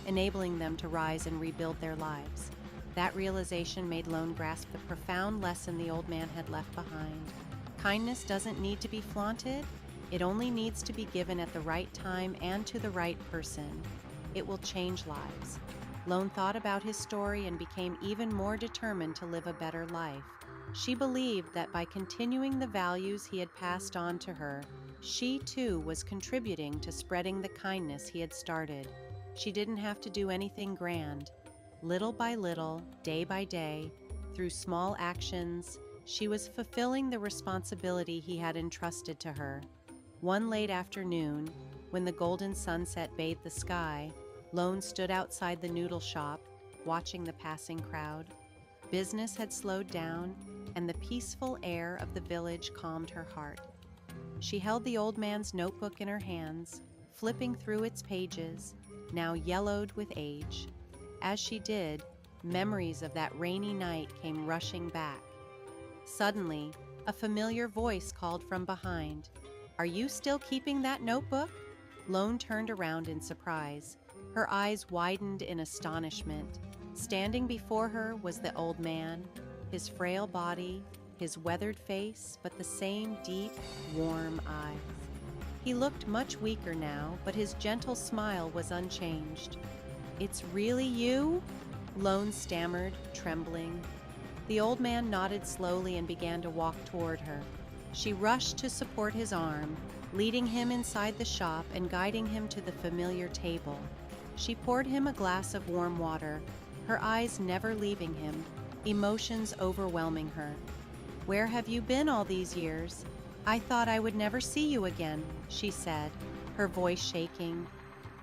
enabling them to rise and rebuild their lives. That realization made Lone grasp the profound lesson the old man had left behind. Kindness doesn't need to be flaunted. It only needs to be given at the right time and to the right person. It will change lives. Lone thought about his story and became even more determined to live a better life. She believed that by continuing the values he had passed on to her, she too was contributing to spreading the kindness he had started. She didn't have to do anything grand. Little by little, day by day, through small actions, she was fulfilling the responsibility he had entrusted to her. One late afternoon, when the golden sunset bathed the sky, Lone stood outside the noodle shop, watching the passing crowd. Business had slowed down, and the peaceful air of the village calmed her heart. She held the old man's notebook in her hands, flipping through its pages, now yellowed with age. As she did, memories of that rainy night came rushing back. Suddenly, a familiar voice called from behind, "Are you still keeping that notebook?" Lone turned around in surprise. Her eyes widened in astonishment. Standing before her was the old man, his frail body, his weathered face, but the same deep, warm eyes. He looked much weaker now, but his gentle smile was unchanged. "It's really you?" Lone stammered, trembling. The old man nodded slowly and began to walk toward her. She rushed to support his arm, leading him inside the shop and guiding him to the familiar table. She poured him a glass of warm water, her eyes never leaving him, emotions overwhelming her. "Where have you been all these years? I thought I would never see you again," she said, her voice shaking.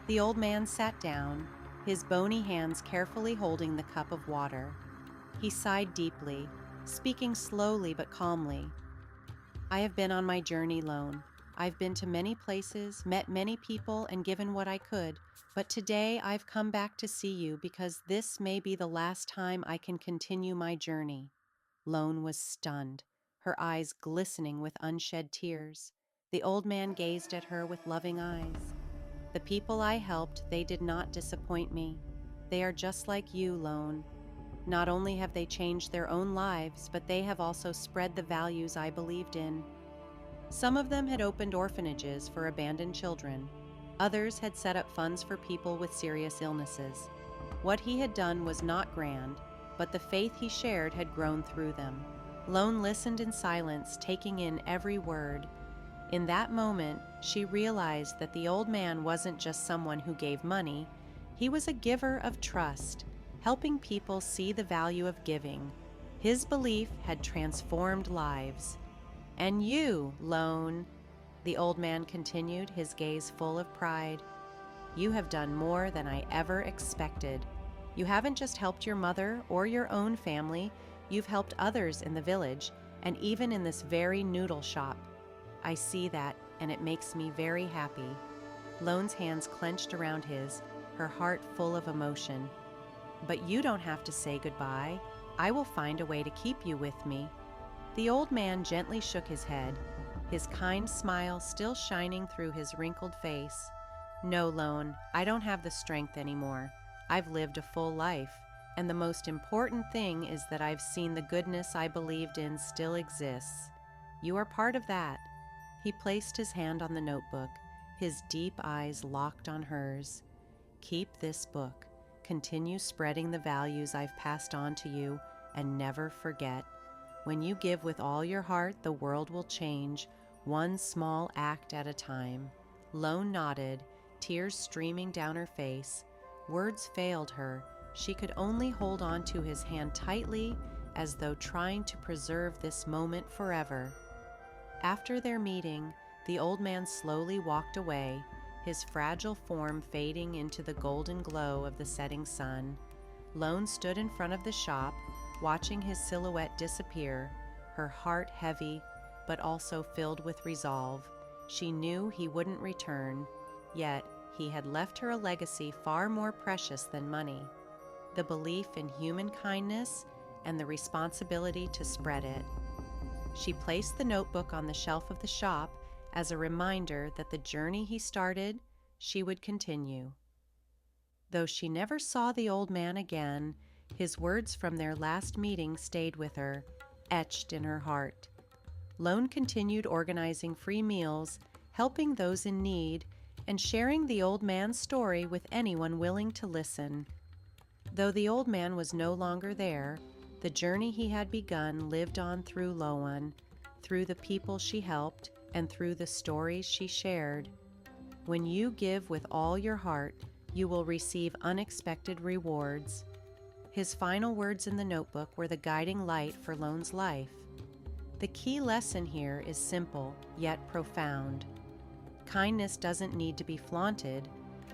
The old man sat down, his bony hands carefully holding the cup of water. He sighed deeply, speaking slowly but calmly. "I have been on my journey alone. I've been to many places, met many people, and given what I could, but today I've come back to see you because this may be the last time I can continue my journey." Lone was stunned, her eyes glistening with unshed tears. The old man gazed at her with loving eyes. "The people I helped, they did not disappoint me. They are just like you, Lone. Not only have they changed their own lives, but they have also spread the values I believed in. Some of them had opened orphanages for abandoned children. Others had set up funds for people with serious illnesses. What he had done was not grand, but the faith he shared had grown through them." Lone listened in silence, taking in every word. In that moment, she realized that the old man wasn't just someone who gave money. He was a giver of trust, helping people see the value of giving. His belief had transformed lives. "And you, Lone," the old man continued, his gaze full of pride, "you have done more than I ever expected. You haven't just helped your mother or your own family, you've helped others in the village, and even in this very noodle shop. I see that, and it makes me very happy." Lone's hands clenched around his, her heart full of emotion. "But you don't have to say goodbye. I will find a way to keep you with me." The old man gently shook his head, his kind smile still shining through his wrinkled face. "No, Lone, I don't have the strength anymore. I've lived a full life, and the most important thing is that I've seen the goodness I believed in still exists. You are part of that." He placed his hand on the notebook, his deep eyes locked on hers. "Keep this book. Continue spreading the values I've passed on to you, and never forget. When you give with all your heart, the world will change, one small act at a time." Lone nodded, tears streaming down her face. Words failed her. She could only hold on to his hand tightly, as though trying to preserve this moment forever. After their meeting, the old man slowly walked away, his fragile form fading into the golden glow of the setting sun. Lone stood in front of the shop, watching his silhouette disappear, her heart heavy, but also filled with resolve. She knew he wouldn't return, yet he had left her a legacy far more precious than money: the belief in human kindness and the responsibility to spread it. She placed the notebook on the shelf of the shop as a reminder that the journey he started, she would continue. Though she never saw the old man again, his words from their last meeting stayed with her, etched in her heart. Lone continued organizing free meals, helping those in need, and sharing the old man's story with anyone willing to listen. Though the old man was no longer there, the journey he had begun lived on through Lone, through the people she helped, and through the stories she shared. When you give with all your heart, you will receive unexpected rewards. His final words in the notebook were the guiding light for Lone's life. The key lesson here is simple, yet profound. Kindness doesn't need to be flaunted.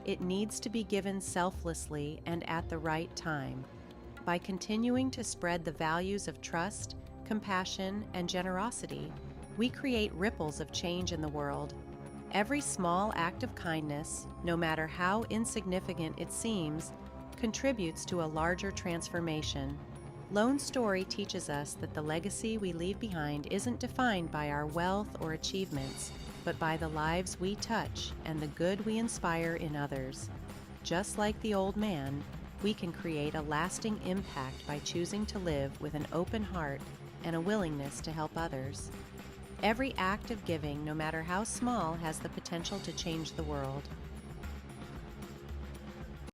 It needs to be given selflessly and at the right time. By continuing to spread the values of trust, compassion, and generosity, we create ripples of change in the world. Every small act of kindness, no matter how insignificant it seems, contributes to a larger transformation. Lone's story teaches us that the legacy we leave behind isn't defined by our wealth or achievements, but by the lives we touch and the good we inspire in others. Just like the old man, we can create a lasting impact by choosing to live with an open heart and a willingness to help others. Every act of giving, no matter how small, has the potential to change the world.